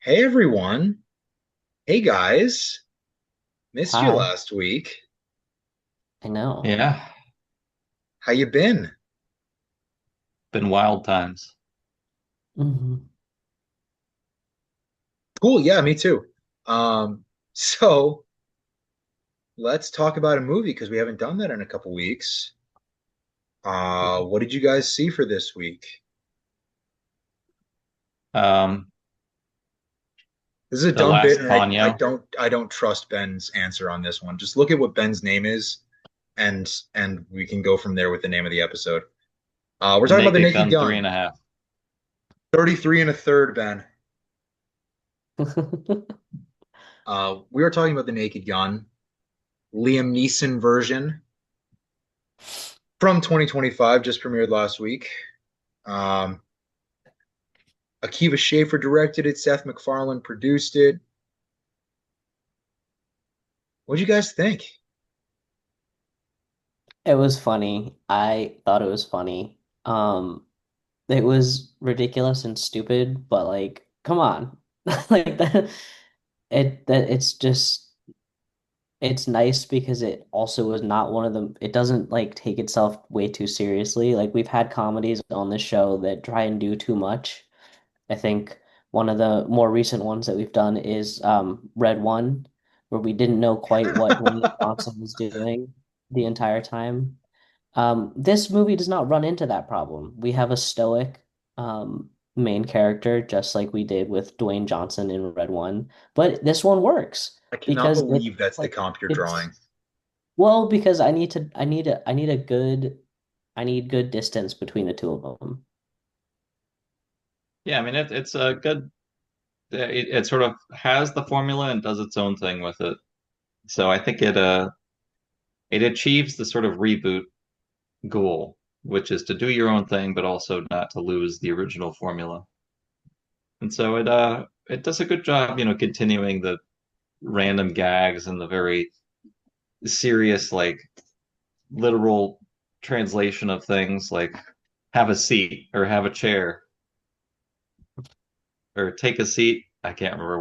Hey everyone. Hey guys. Missed you Hi, last week. I know. Yeah, How you been? been wild times. hmm Cool. Yeah, me too. So let's talk about a movie because we haven't done that in a couple weeks. What did you guys see for this week? Um, This is a the dumb bit, last and I Ponyo. don't trust Ben's answer on this one. Just look at what Ben's name is, and we can go from there with the name of the episode. We're talking about the Naked Naked Gun three Gun. and a half. 33 and a third, Ben. We are talking about the Naked Gun, Liam Neeson version from 2025, just premiered last week. Um, Akiva Schaffer directed it. Seth MacFarlane produced it. What do you guys think? It was funny. I thought it was funny. It was ridiculous and stupid, but like, come on. Like it's nice because it also was not one of them. It doesn't like take itself way too seriously. Like we've had comedies on this show that try and do too much. I think one of the more recent ones that we've done is Red One, where we didn't know quite what Dwayne Johnson was doing the entire time. This movie does not run into that problem. We have a stoic main character, just like we did with Dwayne Johnson in Red One, but this one works I cannot because it's believe that's the like comp you're it's drawing. well because I need a good I need good distance between the two of them. Yeah, I mean it's a good. It sort of has the formula and does its own thing with it. So I think it achieves the sort of reboot goal, which is to do your own thing, but also not to lose the original formula. And so it does a good job, continuing the random gags and the very serious literal translation of things like have a seat or have a chair or take a seat. I can't remember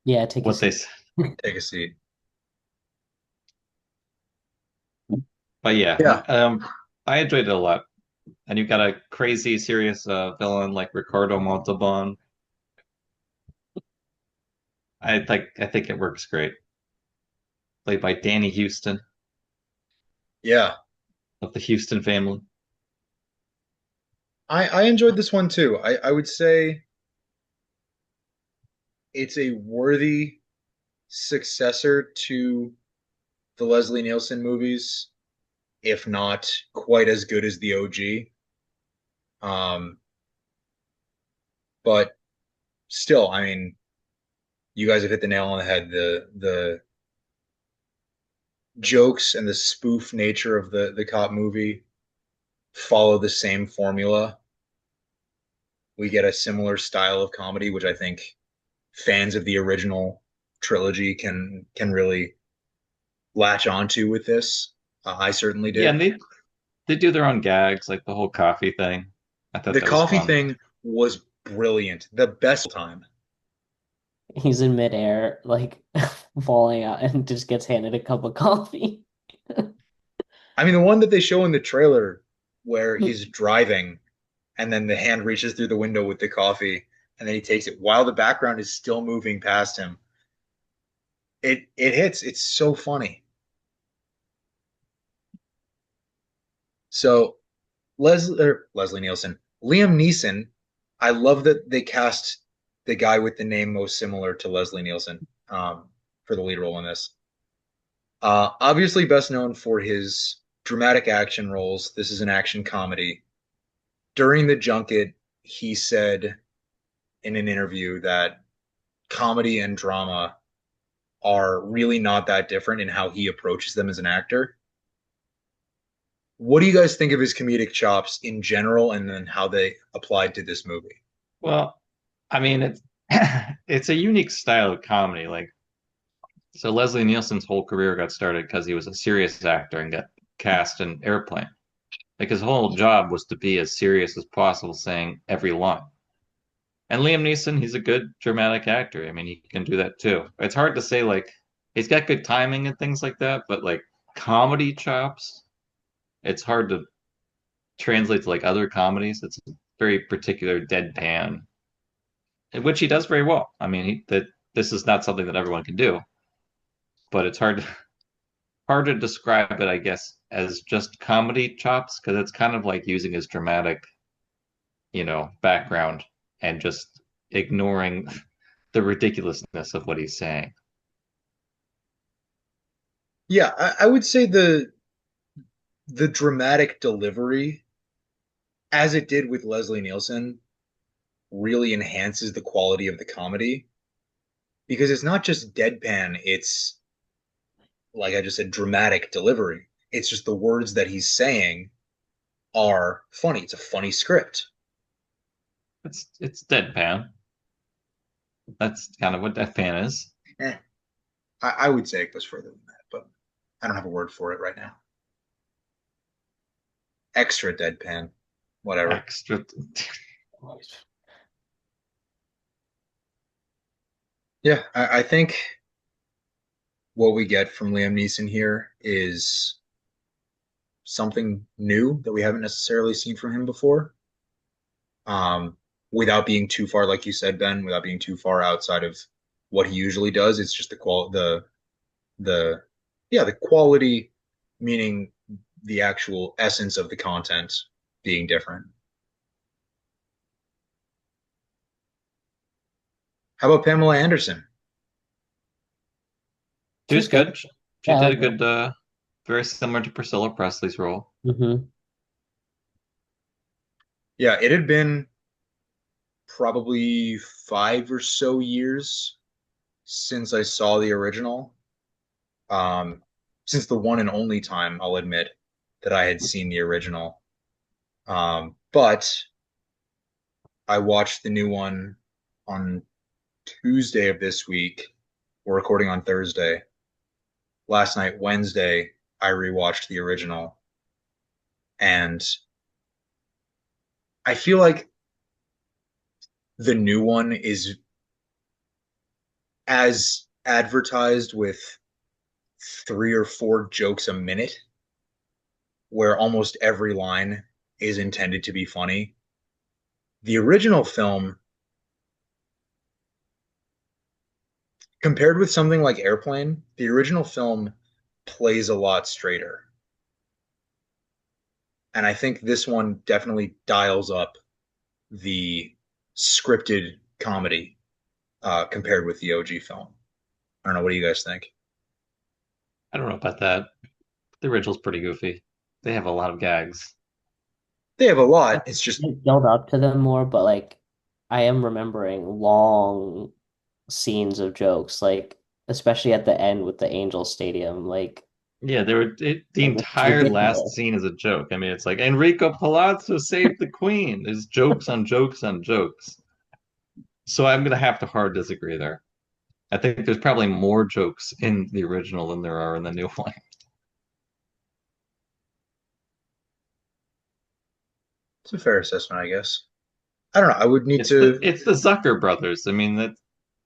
Yeah, take a what they seat. said. Take a seat. But yeah, Yeah. I enjoyed it a lot. And you've got a crazy serious villain like Ricardo Montalban. I think it works great. Played by Danny Houston Yeah. of the Houston family. I enjoyed this one too. I would say it's a worthy successor to the Leslie Nielsen movies, if not quite as good as the OG. Um, but still, I mean, you guys have hit the nail on the head. The jokes and the spoof nature of the cop movie follow the same formula. We get a similar style of comedy, which I think fans of the original trilogy can really latch onto with this. I certainly Yeah, did. and they do their own gags, like the whole coffee thing. I thought The that was coffee fun. thing was brilliant. The best time. He's in midair, like falling out, and just gets handed a cup of coffee. I mean, the one that they show in the trailer where he's driving and then the hand reaches through the window with the coffee and then he takes it while the background is still moving past him. It hits. It's so funny. So Leslie Nielsen, Liam Neeson. I love that they cast the guy with the name most similar to Leslie Nielsen for the lead role in this. Obviously, best known for his dramatic action roles. This is an action comedy. During the junket, he said in an interview that comedy and drama are really not that different in how he approaches them as an actor. What do you guys think of his comedic chops in general and then how they applied to this movie? Well, I mean it's it's a unique style of comedy. Like so Leslie Nielsen's whole career got started because he was a serious actor and got cast in Airplane. Like his whole job was to be as serious as possible, saying every line. And Liam Neeson, he's a good dramatic actor. I mean, he can do that too. It's hard to say like he's got good timing and things like that, but like comedy chops, it's hard to translate to like other comedies. It's a very particular deadpan, which he does very well. I mean, that this is not something that everyone can do, but it's hard to describe it, I guess, as just comedy chops because it's kind of like using his dramatic, background and just ignoring the ridiculousness of what he's saying. Yeah, I would say the dramatic delivery, as it did with Leslie Nielsen, really enhances the quality of the comedy because it's not just deadpan, it's like I just said, dramatic delivery. It's just the words that he's saying are funny. It's a funny script. It's deadpan. That's kind of what deadpan is. Eh, I would say it goes further than that, but I don't have a word for it right now. Extra deadpan, whatever. Extra. Yeah, I think what we get from Liam Neeson here is something new that we haven't necessarily seen from him before. Um, without being too far, like you said, Ben, without being too far outside of what he usually does. It's just the yeah, the quality, meaning the actual essence of the content being different. How about Pamela Anderson? She was She's good. good. She Yeah, I did a like her. good, very similar to Priscilla Presley's role. Hmm. Yeah, it had been probably 5 or so years since I saw the original. Um, since the one and only time I'll admit that I had seen the original. But I watched the new one on Tuesday of this week. We're recording on Thursday. Last night, Wednesday, I rewatched the original, and I feel like the new one is as advertised with 3 or 4 jokes a minute, where almost every line is intended to be funny. The original film, compared with something like Airplane, the original film plays a lot straighter. And I think this one definitely dials up the scripted comedy compared with the OG film. I don't know. What do you guys think? I don't know about that. The original's pretty goofy. They have a lot of gags. They have a I lot. It's just, build up to them more, but like I am remembering long scenes of jokes, like especially at the end with the Angel Stadium. Yeah, the Like it's entire last ridiculous. scene is a joke. I mean, it's like Enrico Palazzo saved the queen. There's jokes on jokes on jokes. So I'm gonna have to hard disagree there. I think there's probably more jokes in the original than there are in the new one. it's a fair assessment, I guess. I don't know. I would need It's the to. it's the Zucker brothers. I mean that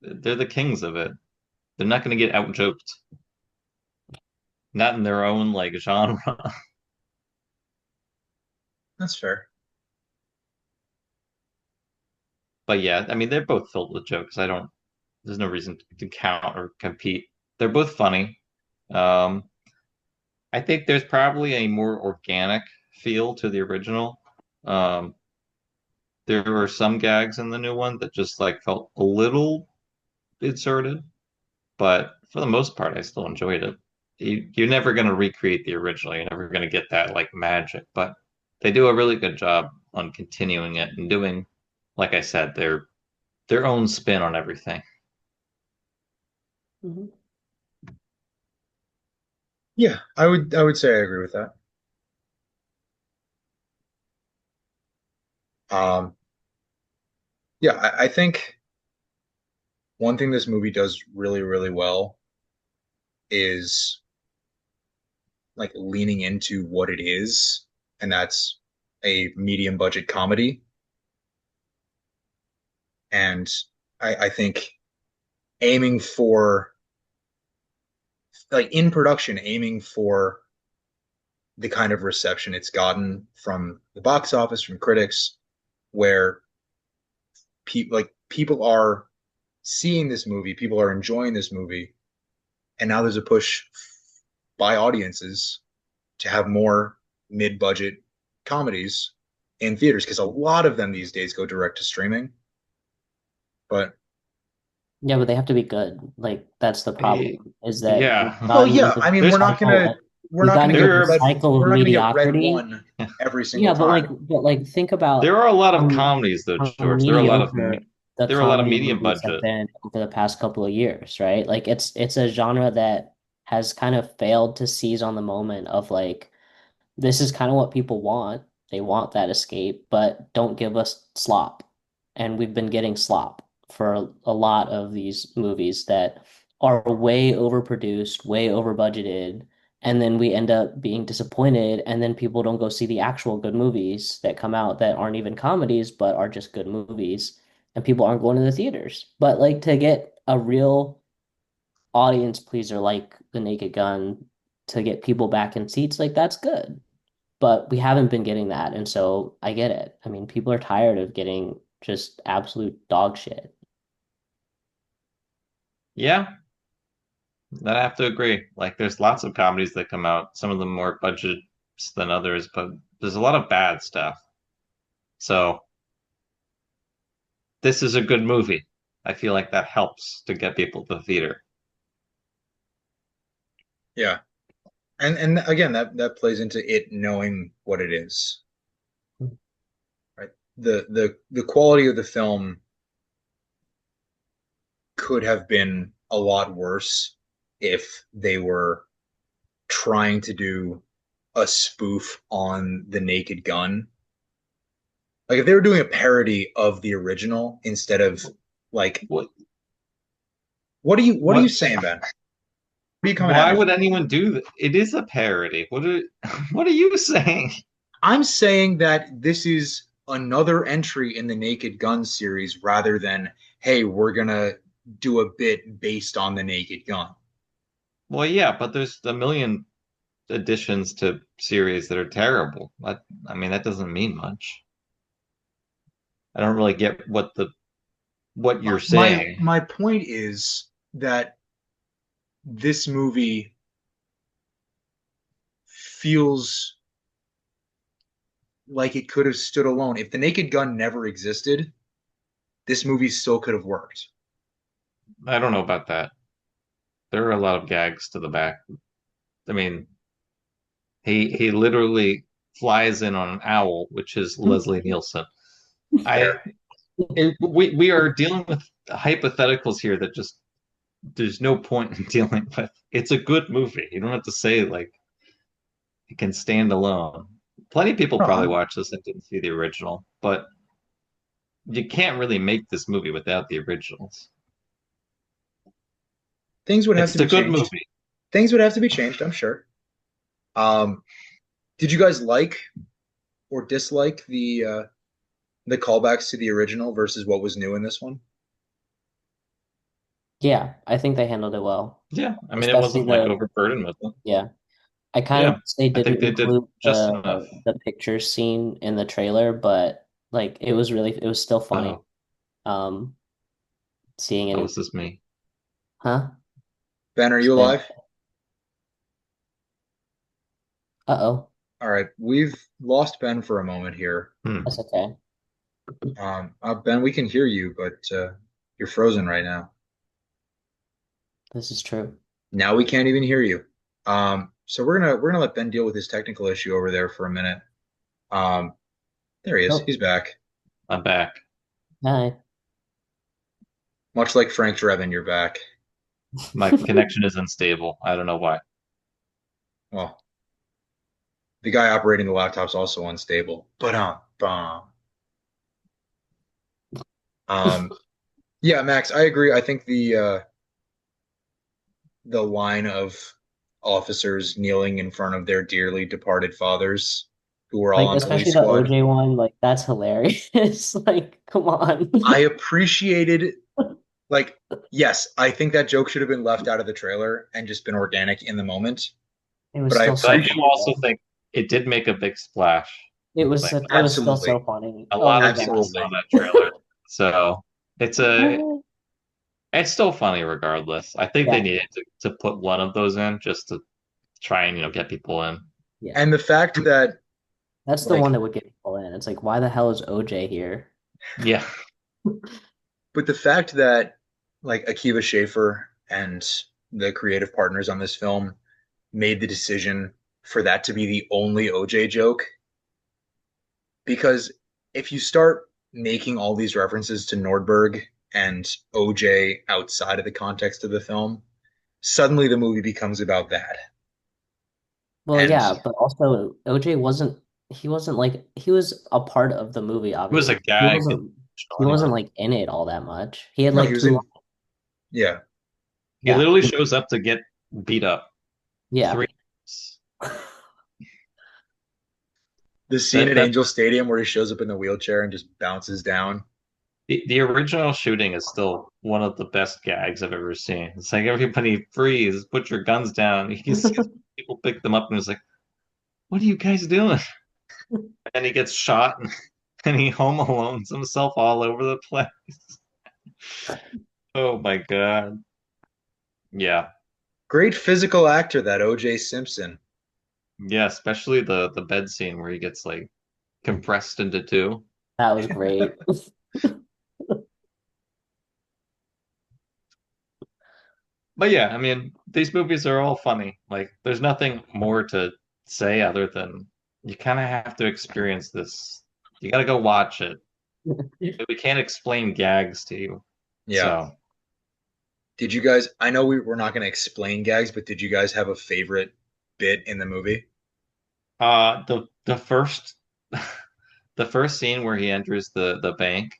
they're the kings of it. They're not gonna get out joked. Not in their own like genre. That's fair. But yeah, I mean they're both filled with jokes. There's no reason to count or compete. They're both funny. Um, I think there's probably a more organic feel to the original. Um, there were some gags in the new one that just like felt a little inserted, but for the most part, I still enjoyed it. You're never going to recreate the original. You're never going to get that like magic, but they do a really good job on continuing it and doing, like I said, their own spin on everything. Mhm. Yeah, I would say I agree with that. Um, yeah, I think one thing this movie does really, really well is like leaning into what it is, and that's a medium budget comedy. and I think aiming for like in production, aiming for the kind of reception it's gotten from the box office, from critics, where people are seeing this movie, people are enjoying this movie, and now there's a push by audiences to have more mid-budget comedies in theaters because a lot of them these days go direct to streaming. But Yeah, but they have to be good. Like that's the Eh, problem, is that we've yeah. well, gotten yeah, into I mean, the There's cycle. we're We've not gotten gonna into get the there cycle of we're not gonna get Red mediocrity. One every single Yeah, time. but like think there about are a lot of how, comedies though, how George. There are a lot of mediocre the there are a lot of comedy medium movies have budget. been over the past couple of years, right? Like it's a genre that has kind of failed to seize on the moment of like this is kind of what people want. They want that escape, but don't give us slop. And we've been getting slop for a lot of these movies that are way overproduced, way over budgeted, and then we end up being disappointed, and then people don't go see the actual good movies that come out that aren't even comedies, but are just good movies, and people aren't going to the theaters. But like to get a real audience pleaser like The Naked Gun to get people back in seats, like that's good, but we haven't been getting that. And so I get it. I mean, people are tired of getting just absolute dog shit. Yeah, I have to agree. Like, there's lots of comedies that come out, some of them more budget than others, but there's a lot of bad stuff. So, this is a good movie. I feel like that helps to get people to the theater. Yeah. And again, that plays into it knowing what it is, right? The quality of the film could have been a lot worse if they were trying to do a spoof on the Naked Gun. Like if they were doing a parody of the original instead of like What? what are you What? saying, Ben? What are you coming at Why me would for? anyone do that? It is a parody. What are you saying? I'm saying that this is another entry in the Naked Gun series rather than, hey, we're gonna do a bit based on the Naked Gun. Well, yeah, but there's a million additions to series that are terrible. I mean, that doesn't mean much. I don't really get what you're saying. My point is that this movie feels like it could have stood alone. If the Naked Gun never existed, this movie still could have worked. I don't know about that. There are a lot of gags to the back. I mean, he literally flies in on an owl, which is Leslie Nielsen. I Fair. we are dealing with hypotheticals here that just there's no point in dealing with. It's a good movie. You don't have to say like it can stand alone. Plenty of people No, probably watched this and didn't see the original, but you can't really make this movie without the originals. things would have to It's a be good changed. movie. Things would have to be changed, I'm sure. Um, did you guys like or dislike the callbacks to the original versus what was new in this one? Yeah, I think they handled it well. Yeah, I mean, it Especially wasn't like overburdened with them. yeah. I kind of Yeah, wish they I think didn't they did include just enough. the picture scene in the trailer, but like it was still funny. Oh, Um, seeing oh, it, this is me. huh? Ben, are you Say, alive? uh-oh, All right, we've lost Ben for a moment here. Hmm. that's okay. Ben, we can hear you, but you're frozen right now. This is true. Now we can't even hear you. So we're gonna let Ben deal with his technical issue over there for a minute. Um, there he is. Oh, He's back. I'm back. hi. Much like Frank Drebin, you're back. My connection is unstable. I don't know why. Well, the guy operating the laptop's also unstable. But yeah, Max, I agree. I think the line of officers kneeling in front of their dearly departed fathers who were all Like on Police especially the Squad. OJ one, like that's hilarious. Like, come on. I appreciated, like, yes, I think that joke should have been left out of the trailer and just been organic in the moment. It was But I still But I so do appreciate, also funny. think it did make a big splash. Like It was still so absolutely, funny. a Oh lot my of people God. saw absolutely. that trailer. So it's a it's still funny regardless. I think they Yeah, needed to put one of those in just to try and, get people in. yeah. And the fact that, That's the one like, that would get people in. It's like, why the hell is OJ here? Yeah. but the fact that, like, Akiva Schaffer and the creative partners on this film made the decision for that to be the only OJ joke, because if you start making all these references to Nordberg and OJ outside of the context of the film, suddenly the movie becomes about that. Well, And yeah, but also OJ wasn't he wasn't like he was a part of the movie, It was a obviously. gag He wasn't anyway. like in it all that much. He had no, he like was two in, lines. yeah, He Yeah. literally shows up to get beat up Yeah. 3 times. the scene That at that Angel Stadium where he shows up in the wheelchair and just bounces down. the original shooting is still one of the best gags I've ever seen. It's like everybody freeze, put your guns down. He sees people pick them up and is like, "What are you guys doing?" And he gets shot and he home alones himself all over the place. Oh my God. Yeah. Great physical actor, that OJ Simpson. Yeah, especially the bed scene where he gets like compressed into two. That was great. But yeah, I mean, these movies are all funny. Like, there's nothing more to say other than you kind of have to experience this. You got to go watch it. We can't explain gags to you. Yeah. So, Did you guys, I know we're not going to explain gags, but did you guys have a favorite bit in the movie? the first the first scene where he enters the bank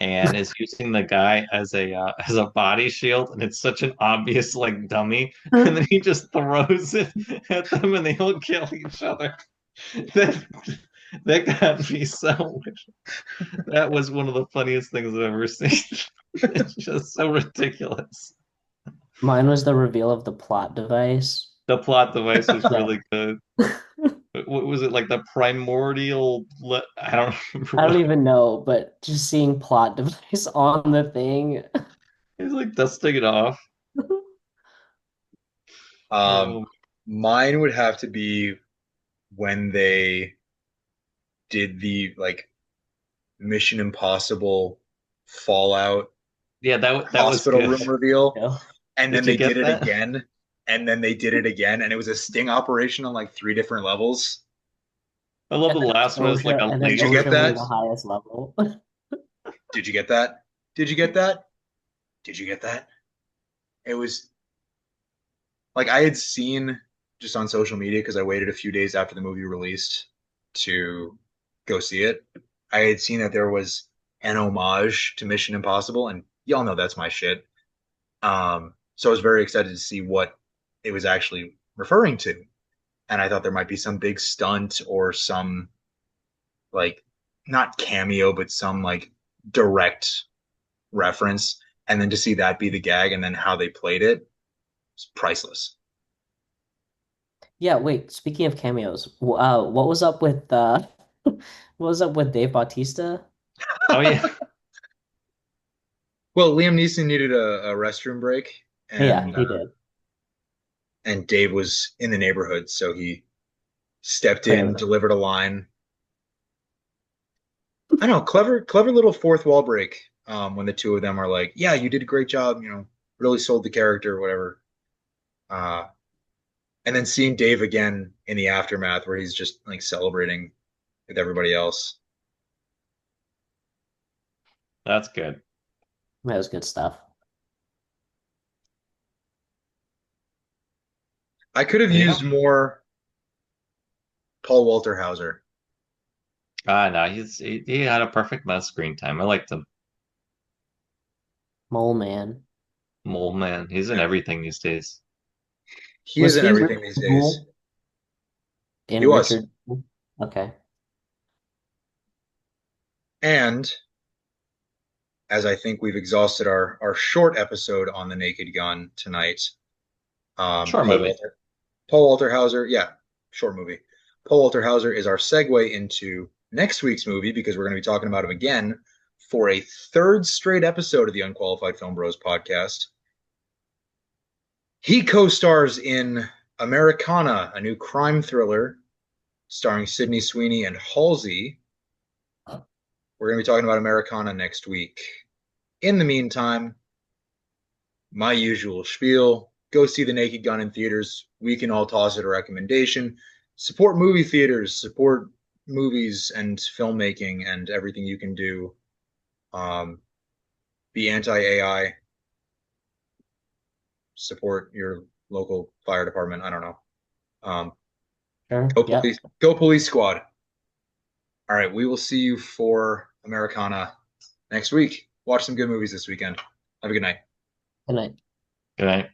and is using the guy as a body shield, and it's such an obvious like dummy, and then he just throws it at them, and they all kill each other. That that got me so much. That was one of the funniest things I've ever seen. It's just so ridiculous. Mine was the reveal of the plot device. The plot device was Yeah. really good. What was it like the primordial? I don't remember I don't what. even know, but just seeing plot device on the thing. He's like dusting it off. Um, Oh, Mine would have to be when they did the, like, Mission Impossible Fallout yeah, that was hospital good. room reveal, Yeah. and then Did you they did get it that? again, and then they did it again, and it was a sting operation on like three different levels. I love And the then last one is like a And then Did you get laser. OSHA being that? the highest level. Did you get that? Did you get that? Did you get that? It was like I had seen just on social media because I waited a few days after the movie released to go see it. I had seen that there was an homage to Mission Impossible, and y'all know that's my shit. So I was very excited to see what it was actually referring to. And I thought there might be some big stunt or some, like, not cameo, but some like direct reference. And then to see that be the gag and then how they played it, it's priceless. Yeah, wait, speaking of cameos, what was up with what was up with Dave Bautista? Oh yeah, Well, Liam Neeson needed a restroom break, Yeah, and he did. Dave was in the neighborhood, so he stepped in, Clearly. delivered a line. I know, clever little fourth wall break. When the two of them are like, "Yeah, you did a great job. Really sold the character, whatever." Uh, and then seeing Dave again in the aftermath, where he's just like celebrating with everybody else. that's good. That was good stuff. I could have But yeah, used more Paul Walter Hauser. no, he had a perfect amount of screen time. I liked him. Mole Man. Mole man, he's in Yeah, everything these days. he is Was in he everything Richard these days. Mole He in was. Richard? Okay. And as I think we've exhausted our short episode on the Naked Gun tonight, Short movie. Paul Walter Hauser, yeah, short movie. Paul Walter Hauser is our segue into next week's movie because we're going to be talking about him again for a third straight episode of the Unqualified Film Bros podcast. He co-stars in Americana, a new crime thriller starring Sydney Sweeney and Halsey. We're going to be talking about Americana next week. In the meantime, my usual spiel. Go see The Naked Gun in theaters. We can all toss it a recommendation. Support movie theaters, support movies and filmmaking and everything you can do. Be anti-AI. Support your local fire department. I don't know. Sure. Go Yep. police. Go police squad. All right, we will see you for Americana next week. Watch some good movies this weekend. Have a good night. Good night. Good night.